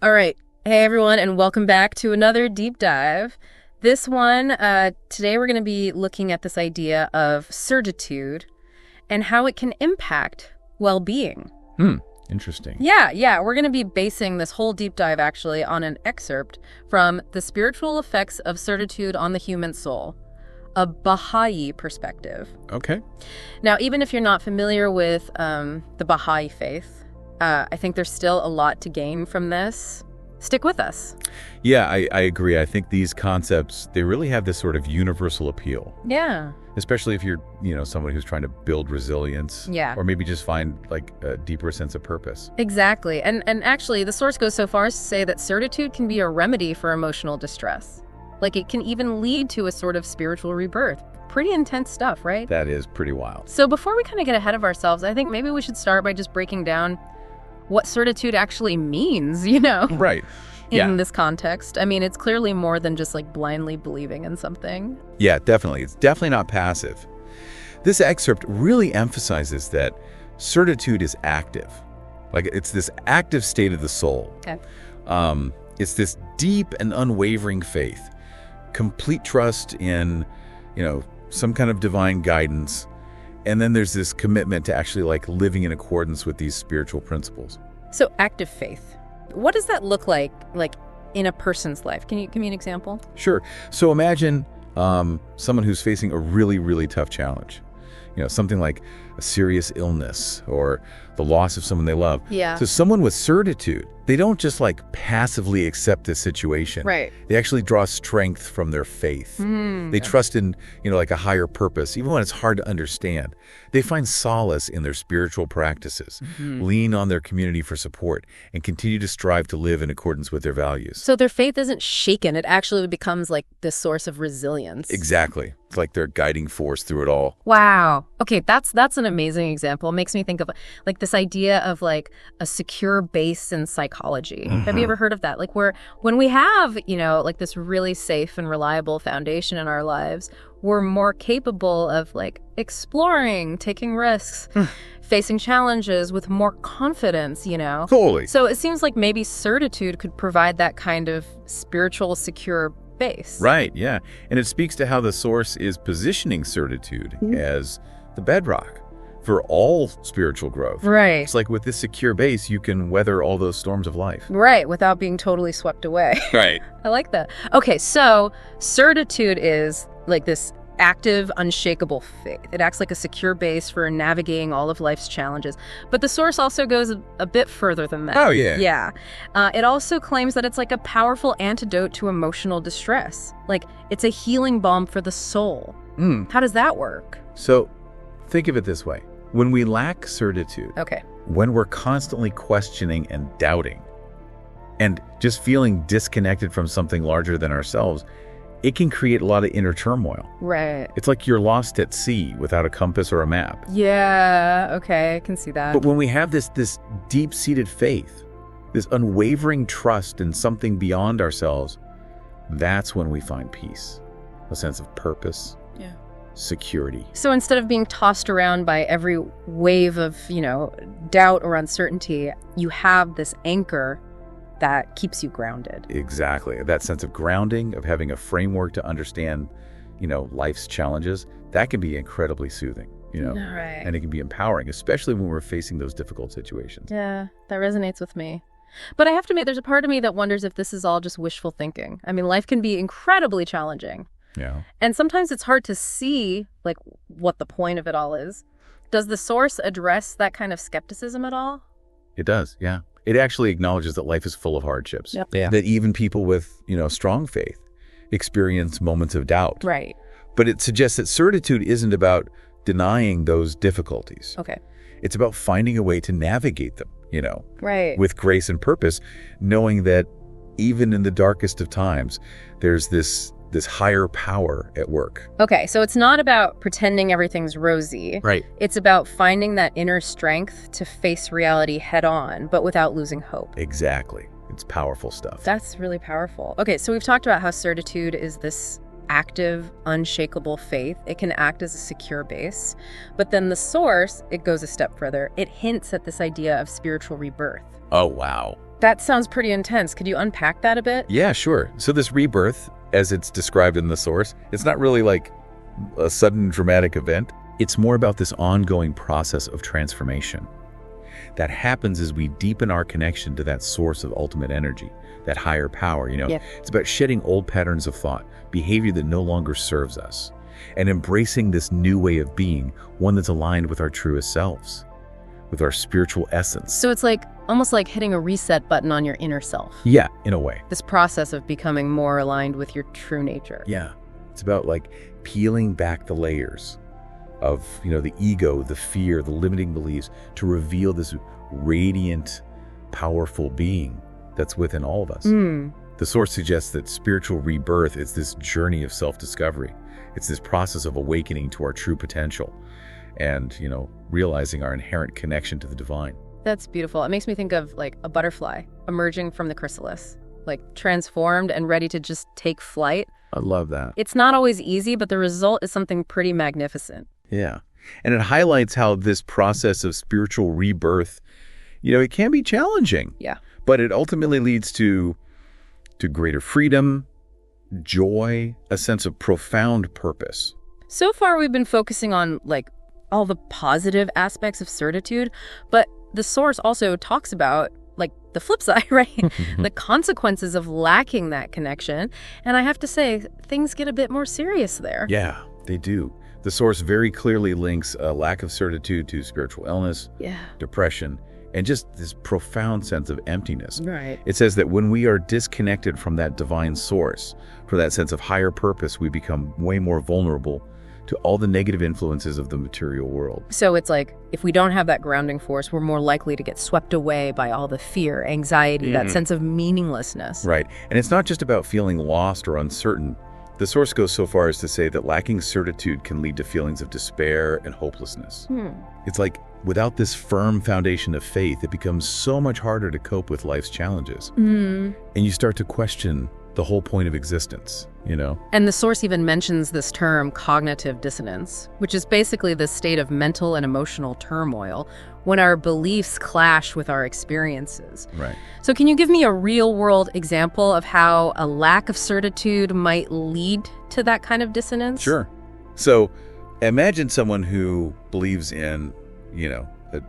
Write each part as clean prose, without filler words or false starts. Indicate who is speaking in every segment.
Speaker 1: All right. Hey, everyone, and welcome back to another deep dive. This one, today we're going to be looking at this idea of certitude and how it can impact well-being.
Speaker 2: Interesting.
Speaker 1: Yeah. We're going to be basing this whole deep dive actually on an excerpt from The Spiritual Effects of Certitude on the Human Soul, a Baha'i perspective.
Speaker 2: Okay.
Speaker 1: Now, even if you're not familiar with the Baha'i Faith, I think there's still a lot to gain from this. Stick with us.
Speaker 2: Yeah, I agree. I think these concepts, they really have this sort of universal appeal.
Speaker 1: Yeah.
Speaker 2: Especially if you're, someone who's trying to build resilience.
Speaker 1: Yeah.
Speaker 2: Or maybe just find like a deeper sense of purpose.
Speaker 1: Exactly. And actually, the source goes so far as to say that certitude can be a remedy for emotional distress. Like it can even lead to a sort of spiritual rebirth. Pretty intense stuff, right?
Speaker 2: That is pretty wild.
Speaker 1: So before we kind of get ahead of ourselves, I think maybe we should start by just breaking down what certitude actually means,
Speaker 2: Right.
Speaker 1: in this context. I mean, it's clearly more than just like blindly believing in something.
Speaker 2: Yeah, definitely. It's definitely not passive. This excerpt really emphasizes that certitude is active. Like it's this active state of the soul.
Speaker 1: Okay.
Speaker 2: It's this deep and unwavering faith, complete trust in, some kind of divine guidance. And then there's this commitment to actually like living in accordance with these spiritual principles.
Speaker 1: So active faith. What does that look like in a person's life? Can you give me an example?
Speaker 2: Sure. So imagine someone who's facing a really, really tough challenge. Something like a serious illness or the loss of someone they love.
Speaker 1: Yeah.
Speaker 2: So someone with certitude, they don't just like passively accept this situation.
Speaker 1: Right.
Speaker 2: They actually draw strength from their faith. They trust in, like a higher purpose, even when it's hard to understand. They find solace in their spiritual practices, lean on their community for support, and continue to strive to live in accordance with their values.
Speaker 1: So their faith isn't shaken. It actually becomes like this source of resilience.
Speaker 2: Exactly. It's like their guiding force through it all.
Speaker 1: Wow. Okay, that's an amazing example. It makes me think of like this idea of like a secure base in psychology. Have you ever heard of that? Like when we have, like this really safe and reliable foundation in our lives, we're more capable of like exploring, taking risks, facing challenges with more confidence,
Speaker 2: Totally.
Speaker 1: So it seems like maybe certitude could provide that kind of spiritual secure base.
Speaker 2: Right, yeah. And it speaks to how the source is positioning certitude as the bedrock for all spiritual growth.
Speaker 1: Right.
Speaker 2: It's like with this secure base, you can weather all those storms of life.
Speaker 1: Right, without being totally swept away.
Speaker 2: Right.
Speaker 1: I like that. Okay, so certitude is like this active, unshakable faith. It acts like a secure base for navigating all of life's challenges. But the source also goes a bit further than that.
Speaker 2: Oh, yeah.
Speaker 1: Yeah. It also claims that it's like a powerful antidote to emotional distress. Like it's a healing balm for the soul. How does that work?
Speaker 2: So think of it this way. When we lack certitude,
Speaker 1: Okay.
Speaker 2: when we're constantly questioning and doubting, and just feeling disconnected from something larger than ourselves, it can create a lot of inner turmoil.
Speaker 1: Right.
Speaker 2: It's like you're lost at sea without a compass or a map.
Speaker 1: Yeah, okay, I can see that.
Speaker 2: But when we have this deep-seated faith, this unwavering trust in something beyond ourselves, that's when we find peace, a sense of purpose,
Speaker 1: Yeah.
Speaker 2: security.
Speaker 1: So instead of being tossed around by every wave of, doubt or uncertainty, you have this anchor that keeps you grounded.
Speaker 2: Exactly. That sense of grounding, of having a framework to understand, life's challenges, that can be incredibly soothing,
Speaker 1: Right.
Speaker 2: and it can be empowering, especially when we're facing those difficult situations.
Speaker 1: Yeah, that resonates with me. But I have to admit, there's a part of me that wonders if this is all just wishful thinking. I mean, life can be incredibly challenging.
Speaker 2: Yeah.
Speaker 1: And sometimes it's hard to see, like, what the point of it all is. Does the source address that kind of skepticism at all?
Speaker 2: It does, yeah. It actually acknowledges that life is full of hardships.
Speaker 1: Yep.
Speaker 3: Yeah.
Speaker 2: That even people with, strong faith experience moments of doubt.
Speaker 1: Right.
Speaker 2: But it suggests that certitude isn't about denying those difficulties.
Speaker 1: Okay.
Speaker 2: It's about finding a way to navigate them,
Speaker 1: Right.
Speaker 2: with grace and purpose, knowing that even in the darkest of times, there's this higher power at work.
Speaker 1: Okay, so it's not about pretending everything's rosy.
Speaker 2: Right.
Speaker 1: It's about finding that inner strength to face reality head on, but without losing hope.
Speaker 2: Exactly. It's powerful stuff.
Speaker 1: That's really powerful. Okay, so we've talked about how certitude is this active, unshakable faith. It can act as a secure base. But then the source, it goes a step further. It hints at this idea of spiritual rebirth.
Speaker 2: Oh, wow.
Speaker 1: That sounds pretty intense. Could you unpack that a bit?
Speaker 2: Yeah, sure. So this rebirth, as it's described in the source, it's not really like a sudden dramatic event. It's more about this ongoing process of transformation that happens as we deepen our connection to that source of ultimate energy, that higher power,
Speaker 1: Yeah.
Speaker 2: It's about shedding old patterns of thought, behavior that no longer serves us, and embracing this new way of being, one that's aligned with our truest selves, with our spiritual essence.
Speaker 1: So it's like almost like hitting a reset button on your inner self.
Speaker 2: Yeah, in a way.
Speaker 1: This process of becoming more aligned with your true nature.
Speaker 2: Yeah. It's about like peeling back the layers of, the ego, the fear, the limiting beliefs to reveal this radiant, powerful being that's within all of us. The source suggests that spiritual rebirth is this journey of self-discovery. It's this process of awakening to our true potential and, realizing our inherent connection to the divine.
Speaker 1: That's beautiful. It makes me think of like a butterfly emerging from the chrysalis, like transformed and ready to just take flight.
Speaker 2: I love that.
Speaker 1: It's not always easy, but the result is something pretty magnificent.
Speaker 2: Yeah. And it highlights how this process of spiritual rebirth, it can be challenging.
Speaker 1: Yeah.
Speaker 2: But it ultimately leads to greater freedom, joy, a sense of profound purpose.
Speaker 1: So far, we've been focusing on like all the positive aspects of certitude, but the source also talks about like the flip side, right? The consequences of lacking that connection. And I have to say, things get a bit more serious there.
Speaker 2: Yeah, they do. The source very clearly links a lack of certitude to spiritual illness, depression, and just this profound sense of emptiness.
Speaker 1: Right.
Speaker 2: It says that when we are disconnected from that divine source, from that sense of higher purpose, we become way more vulnerable to all the negative influences of the material world.
Speaker 1: So it's like, if we don't have that grounding force, we're more likely to get swept away by all the fear, anxiety, that sense of meaninglessness.
Speaker 2: Right. And it's not just about feeling lost or uncertain. The source goes so far as to say that lacking certitude can lead to feelings of despair and hopelessness. It's like, without this firm foundation of faith, it becomes so much harder to cope with life's challenges. And you start to question the whole point of existence,
Speaker 1: And the source even mentions this term, cognitive dissonance, which is basically the state of mental and emotional turmoil when our beliefs clash with our experiences.
Speaker 2: Right.
Speaker 1: So can you give me a real-world example of how a lack of certitude might lead to that kind of dissonance?
Speaker 2: Sure. So imagine someone who believes in,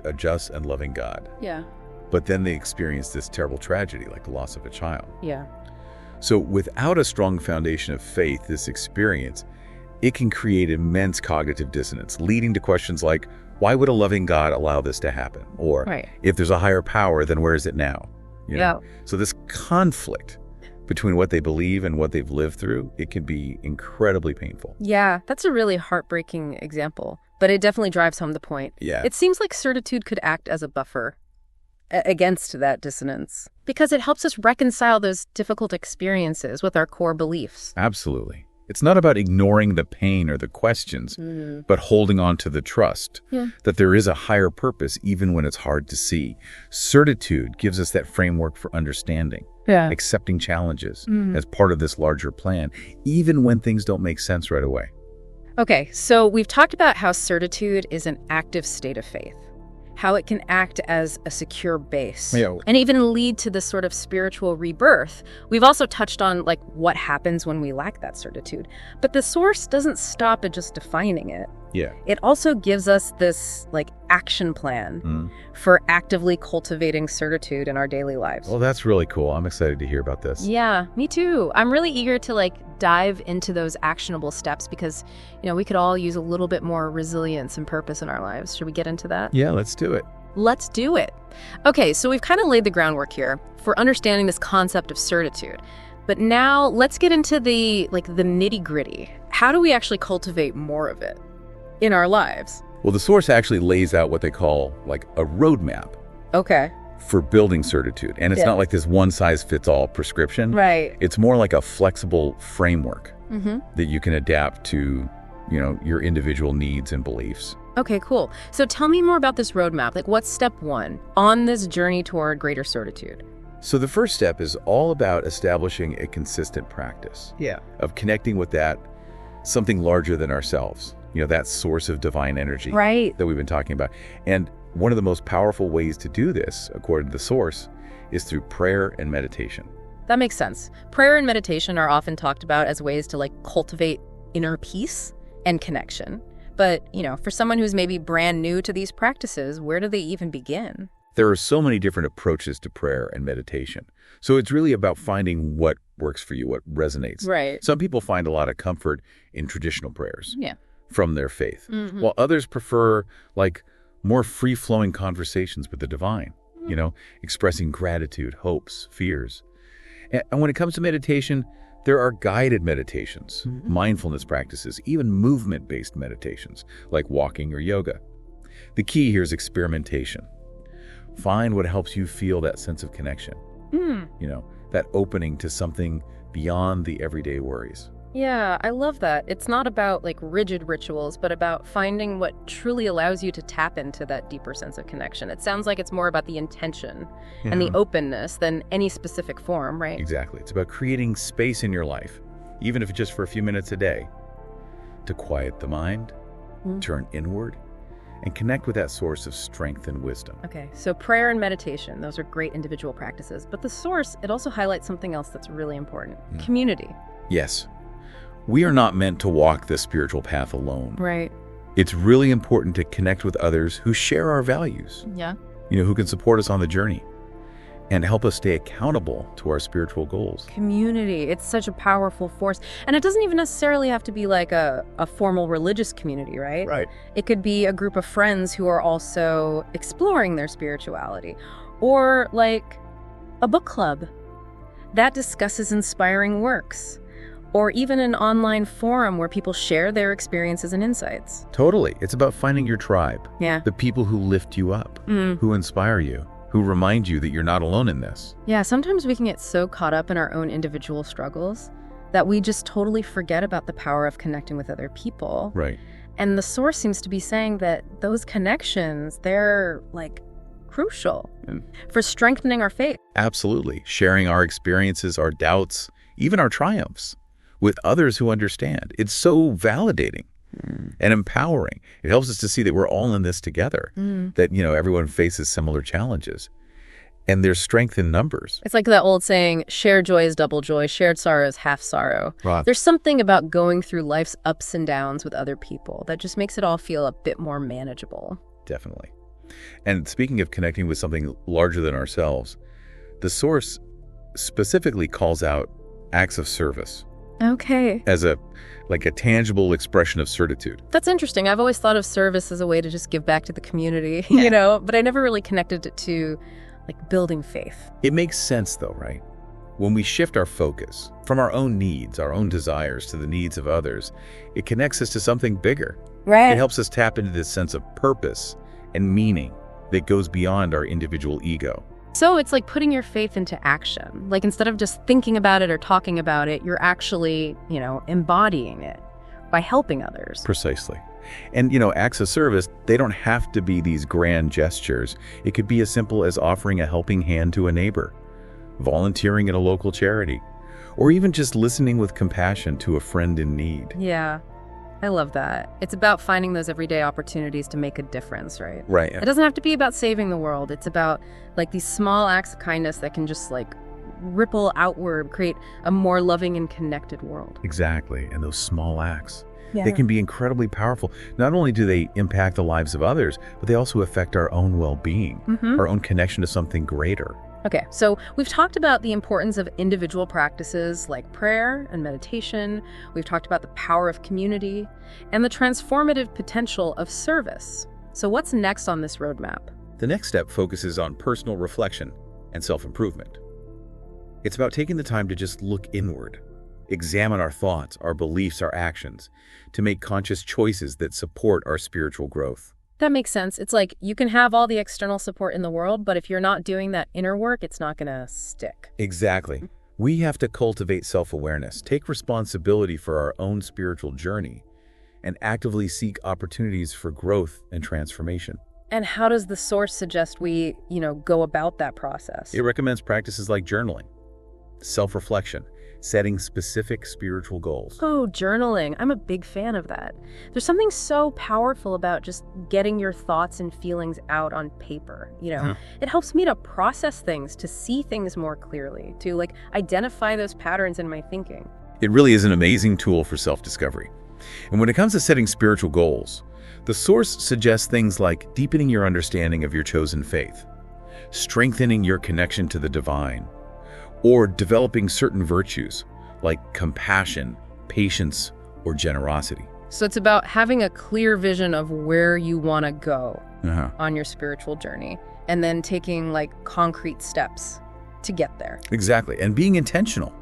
Speaker 2: a just and loving God.
Speaker 1: Yeah.
Speaker 2: But then they experience this terrible tragedy, like the loss of a child.
Speaker 1: Yeah.
Speaker 2: So without a strong foundation of faith, this experience, it can create immense cognitive dissonance, leading to questions like, why would a loving God allow this to happen? Or if there's a higher power, then where is it now? So this conflict between what they believe and what they've lived through, it can be incredibly painful.
Speaker 1: Yeah, that's a really heartbreaking example, but it definitely drives home the point.
Speaker 2: Yeah.
Speaker 1: It seems like certitude could act as a buffer against that dissonance, because it helps us reconcile those difficult experiences with our core beliefs.
Speaker 2: Absolutely. It's not about ignoring the pain or the questions, but holding on to the trust that there is a higher purpose even when it's hard to see. Certitude gives us that framework for understanding, accepting challenges as part of this larger plan, even when things don't make sense right away.
Speaker 1: Okay, so we've talked about how certitude is an active state of faith, how it can act as a secure base and even lead to this sort of spiritual rebirth. We've also touched on like what happens when we lack that certitude, but the source doesn't stop at just defining it.
Speaker 2: Yeah.
Speaker 1: It also gives us this like action plan for actively cultivating certitude in our daily lives.
Speaker 2: Well, that's really cool. I'm excited to hear about this.
Speaker 1: Yeah, me too. I'm really eager to like dive into those actionable steps because, we could all use a little bit more resilience and purpose in our lives. Should we get into that?
Speaker 2: Yeah, let's do it.
Speaker 1: Let's do it. Okay, so we've kind of laid the groundwork here for understanding this concept of certitude. But now let's get into the nitty-gritty. How do we actually cultivate more of it in our lives?
Speaker 2: Well, the source actually lays out what they call like a roadmap.
Speaker 1: Okay.
Speaker 2: For building certitude. And it's not like this one-size-fits-all prescription.
Speaker 1: Right.
Speaker 2: It's more like a flexible framework that you can adapt to, your individual needs and beliefs.
Speaker 1: Okay, cool. So tell me more about this roadmap. Like, what's step one on this journey toward greater certitude?
Speaker 2: So the first step is all about establishing a consistent practice of connecting with that something larger than ourselves, that source of divine energy that we've been talking about. And one of the most powerful ways to do this, according to the source, is through prayer and meditation.
Speaker 1: That makes sense. Prayer and meditation are often talked about as ways to cultivate inner peace and connection. But, for someone who's maybe brand new to these practices, where do they even begin?
Speaker 2: There are so many different approaches to prayer and meditation. So it's really about finding what works for you, what resonates.
Speaker 1: Right.
Speaker 2: Some people find a lot of comfort in traditional prayers from their faith,
Speaker 1: Mm-hmm.
Speaker 2: while others prefer more free-flowing conversations with the divine, expressing gratitude, hopes, fears. And when it comes to meditation, there are guided meditations, mindfulness practices, even movement-based meditations like walking or yoga. The key here is experimentation. Find what helps you feel that sense of connection, that opening to something beyond the everyday worries.
Speaker 1: Yeah, I love that. It's not about rigid rituals, but about finding what truly allows you to tap into that deeper sense of connection. It sounds like it's more about the intention and the openness than any specific form, right?
Speaker 2: Exactly. It's about creating space in your life, even if it's just for a few minutes a day, to quiet the mind, turn inward, and connect with that source of strength and wisdom.
Speaker 1: Okay, so prayer and meditation, those are great individual practices. But the source, it also highlights something else that's really important. Community.
Speaker 2: Yes. We are not meant to walk the spiritual path alone.
Speaker 1: Right.
Speaker 2: It's really important to connect with others who share our values.
Speaker 1: Yeah.
Speaker 2: Who can support us on the journey and help us stay accountable to our spiritual goals.
Speaker 1: Community, it's such a powerful force. And it doesn't even necessarily have to be a formal religious community, right?
Speaker 2: Right.
Speaker 1: It could be a group of friends who are also exploring their spirituality. Or a book club that discusses inspiring works. Or even an online forum where people share their experiences and insights.
Speaker 2: Totally. It's about finding your tribe.
Speaker 1: Yeah.
Speaker 2: The people who lift you up, who inspire you, who remind you that you're not alone in this.
Speaker 1: Yeah, sometimes we can get so caught up in our own individual struggles that we just totally forget about the power of connecting with other people.
Speaker 2: Right.
Speaker 1: And the source seems to be saying that those connections, they're crucial for strengthening our faith.
Speaker 2: Absolutely. Sharing our experiences, our doubts, even our triumphs with others who understand. It's so validating and empowering. It helps us to see that we're all in this together, that, everyone faces similar challenges. And there's strength in numbers.
Speaker 1: It's like that old saying, shared joy is double joy, shared sorrow is half sorrow.
Speaker 2: Right.
Speaker 1: There's something about going through life's ups and downs with other people that just makes it all feel a bit more manageable.
Speaker 2: Definitely. And speaking of connecting with something larger than ourselves, the source specifically calls out acts of service.
Speaker 1: Okay.
Speaker 2: As a tangible expression of certitude.
Speaker 1: That's interesting. I've always thought of service as a way to just give back to the community, but I never really connected it to building faith.
Speaker 2: It makes sense though, right? When we shift our focus from our own needs, our own desires to the needs of others, it connects us to something bigger.
Speaker 1: Right.
Speaker 2: It helps us tap into this sense of purpose and meaning that goes beyond our individual ego.
Speaker 1: So it's like putting your faith into action. Instead of just thinking about it or talking about it, you're actually, embodying it by helping others.
Speaker 2: Precisely. And, acts of service, they don't have to be these grand gestures. It could be as simple as offering a helping hand to a neighbor, volunteering at a local charity, or even just listening with compassion to a friend in need.
Speaker 1: Yeah, I love that. It's about finding those everyday opportunities to make a difference, right?
Speaker 2: Right.
Speaker 1: It doesn't have to be about saving the world. It's about these small acts of kindness that can just ripple outward, create a more loving and connected world.
Speaker 2: Exactly. And those small acts,
Speaker 1: Yeah.
Speaker 2: they can be incredibly powerful. Not only do they impact the lives of others, but they also affect our own well-being, our own connection to something greater.
Speaker 1: Okay, so we've talked about the importance of individual practices like prayer and meditation. We've talked about the power of community and the transformative potential of service. So what's next on this roadmap?
Speaker 2: The next step focuses on personal reflection and self-improvement. It's about taking the time to just look inward, examine our thoughts, our beliefs, our actions, to make conscious choices that support our spiritual growth.
Speaker 1: That makes sense. It's you can have all the external support in the world, but if you're not doing that inner work, it's not going to stick.
Speaker 2: Exactly. We have to cultivate self-awareness, take responsibility for our own spiritual journey, and actively seek opportunities for growth and transformation.
Speaker 1: And how does the source suggest we, go about that process?
Speaker 2: It recommends practices like journaling, self-reflection, setting specific spiritual goals.
Speaker 1: Oh, journaling. I'm a big fan of that. There's something so powerful about just getting your thoughts and feelings out on paper. It helps me to process things, to see things more clearly, to like identify those patterns in my thinking.
Speaker 2: It really is an amazing tool for self-discovery. And when it comes to setting spiritual goals, the source suggests things like deepening your understanding of your chosen faith, strengthening your connection to the divine, or developing certain virtues like compassion, patience, or generosity.
Speaker 1: So it's about having a clear vision of where you want to go on your spiritual journey, and then taking like concrete steps to get there.
Speaker 2: Exactly. And being intentional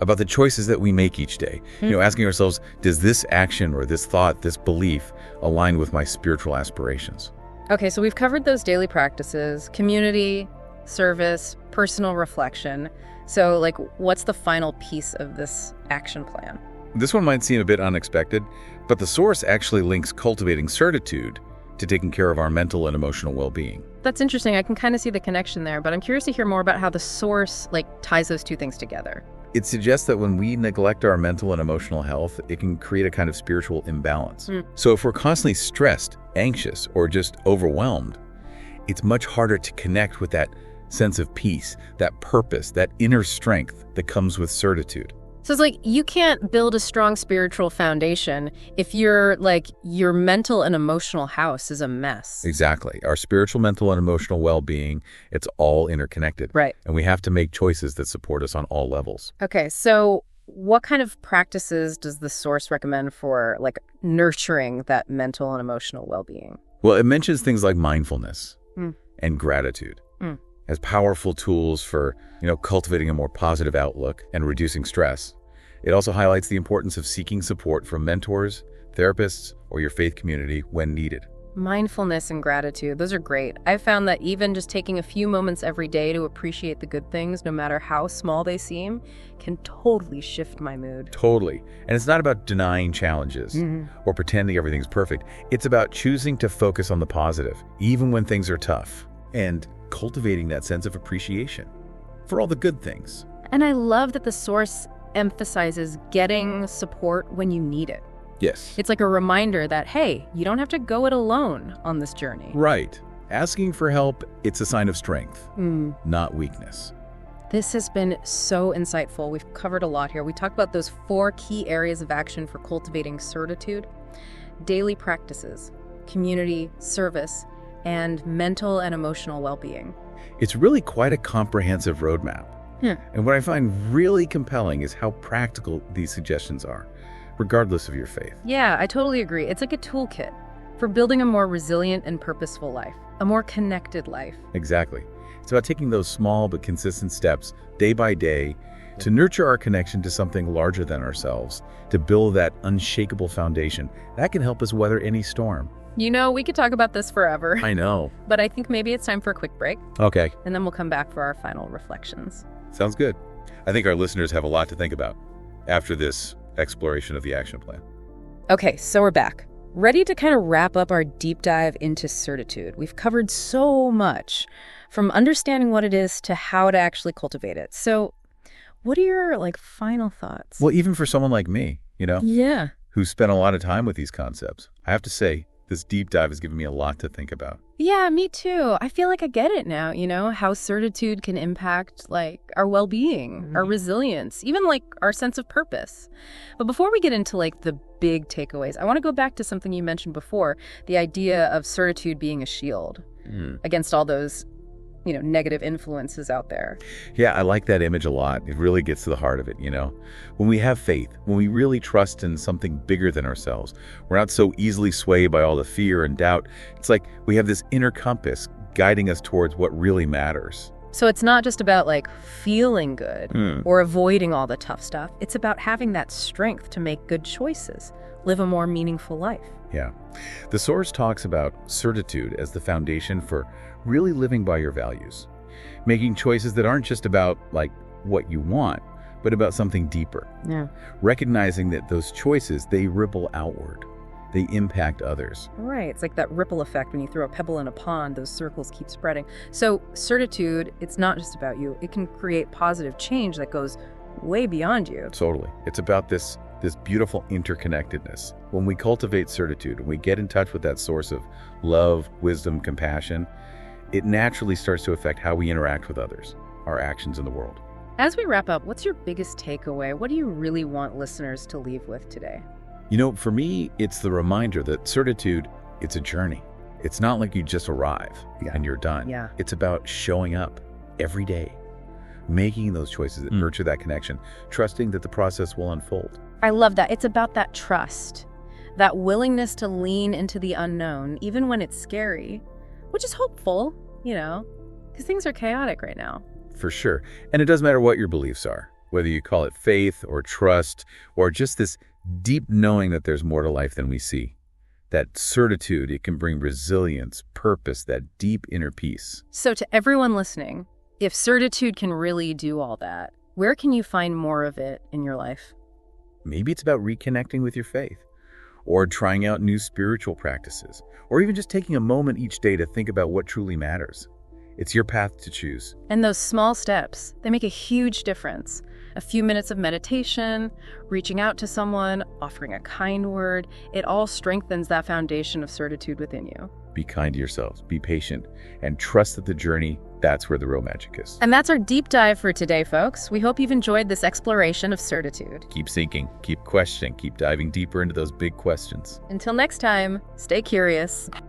Speaker 2: about the choices that we make each day. Asking ourselves, does this action or this thought, this belief align with my spiritual aspirations?
Speaker 1: Okay, so we've covered those daily practices: community, service, personal reflection. So like, what's the final piece of this action plan?
Speaker 2: This one might seem a bit unexpected, but the source actually links cultivating certitude to taking care of our mental and emotional well-being.
Speaker 1: That's interesting. I can kind of see the connection there, but I'm curious to hear more about how the source ties those two things together.
Speaker 2: It suggests that when we neglect our mental and emotional health, it can create a kind of spiritual imbalance. So if we're constantly stressed, anxious, or just overwhelmed, it's much harder to connect with that sense of peace, that purpose, that inner strength that comes with certitude.
Speaker 1: So it's like you can't build a strong spiritual foundation if your mental and emotional house is a mess.
Speaker 2: Exactly. Our spiritual, mental, and emotional well-being, it's all interconnected.
Speaker 1: Right.
Speaker 2: And we have to make choices that support us on all levels.
Speaker 1: Okay, so what kind of practices does the source recommend for nurturing that mental and emotional well-being?
Speaker 2: Well, it mentions things like mindfulness and gratitude as powerful tools for, cultivating a more positive outlook and reducing stress. It also highlights the importance of seeking support from mentors, therapists, or your faith community when needed.
Speaker 1: Mindfulness and gratitude, those are great. I've found that even just taking a few moments every day to appreciate the good things, no matter how small they seem, can totally shift my mood.
Speaker 2: Totally. And it's not about denying challenges or pretending everything's perfect. It's about choosing to focus on the positive, even when things are tough, and cultivating that sense of appreciation for all the good things.
Speaker 1: And I love that the source emphasizes getting support when you need it.
Speaker 2: Yes.
Speaker 1: It's like a reminder that, hey, you don't have to go it alone on this journey.
Speaker 2: Right. Asking for help, it's a sign of strength, not weakness.
Speaker 1: This has been so insightful. We've covered a lot here. We talked about those 4 key areas of action for cultivating certitude: daily practices, community, service, and mental and emotional well-being.
Speaker 2: It's really quite a comprehensive roadmap. And what I find really compelling is how practical these suggestions are, regardless of your faith.
Speaker 1: Yeah, I totally agree. It's like a toolkit for building a more resilient and purposeful life, a more connected life.
Speaker 2: Exactly. It's about taking those small but consistent steps day by day to nurture our connection to something larger than ourselves, to build that unshakable foundation that can help us weather any storm.
Speaker 1: We could talk about this forever.
Speaker 2: I know.
Speaker 1: But I think maybe it's time for a quick break.
Speaker 2: Okay.
Speaker 1: And then we'll come back for our final reflections.
Speaker 2: Sounds good. I think our listeners have a lot to think about after this exploration of the action plan.
Speaker 1: Okay, so we're back. Ready to kind of wrap up our deep dive into certitude. We've covered so much, from understanding what it is to how to actually cultivate it. So what are your final thoughts?
Speaker 2: Well, even for someone like me,
Speaker 1: Yeah.
Speaker 2: who spent a lot of time with these concepts, I have to say, this deep dive has given me a lot to think about.
Speaker 1: Yeah, me too. I feel like I get it now, how certitude can impact our well-being, our resilience, even our sense of purpose. But before we get into the big takeaways, I want to go back to something you mentioned before, the idea of certitude being a shield against all those negative influences out there.
Speaker 2: Yeah, I like that image a lot. It really gets to the heart of it, When we have faith, when we really trust in something bigger than ourselves, we're not so easily swayed by all the fear and doubt. It's like we have this inner compass guiding us towards what really matters.
Speaker 1: So it's not just about feeling good or avoiding all the tough stuff. It's about having that strength to make good choices, live a more meaningful life.
Speaker 2: Yeah. The source talks about certitude as the foundation for really living by your values, making choices that aren't just about what you want, but about something deeper.
Speaker 1: Yeah.
Speaker 2: Recognizing that those choices, they ripple outward. They impact others.
Speaker 1: Right. It's like that ripple effect when you throw a pebble in a pond, those circles keep spreading. So certitude, it's not just about you. It can create positive change that goes way beyond you.
Speaker 2: Totally. It's about this beautiful interconnectedness. When we cultivate certitude, when we get in touch with that source of love, wisdom, compassion, it naturally starts to affect how we interact with others, our actions in the world.
Speaker 1: As we wrap up, what's your biggest takeaway? What do you really want listeners to leave with today?
Speaker 2: For me, it's the reminder that certitude, it's a journey. It's not like you just arrive and you're done.
Speaker 1: Yeah.
Speaker 2: It's about showing up every day, making those choices that nurture that connection, trusting that the process will unfold.
Speaker 1: I love that. It's about that trust, that willingness to lean into the unknown, even when it's scary, which is hopeful, because things are chaotic right now.
Speaker 2: For sure. And it doesn't matter what your beliefs are, whether you call it faith or trust or just this deep knowing that there's more to life than we see. That certitude, it can bring resilience, purpose, that deep inner peace.
Speaker 1: So to everyone listening, if certitude can really do all that, where can you find more of it in your life?
Speaker 2: Maybe it's about reconnecting with your faith, or trying out new spiritual practices, or even just taking a moment each day to think about what truly matters. It's your path to choose.
Speaker 1: And those small steps, they make a huge difference. A few minutes of meditation, reaching out to someone, offering a kind word, it all strengthens that foundation of certitude within you.
Speaker 2: Be kind to yourselves, be patient, and trust that the journey, that's where the real magic is.
Speaker 1: And that's our deep dive for today, folks. We hope you've enjoyed this exploration of certitude.
Speaker 2: Keep seeking, keep questioning, keep diving deeper into those big questions.
Speaker 1: Until next time, stay curious.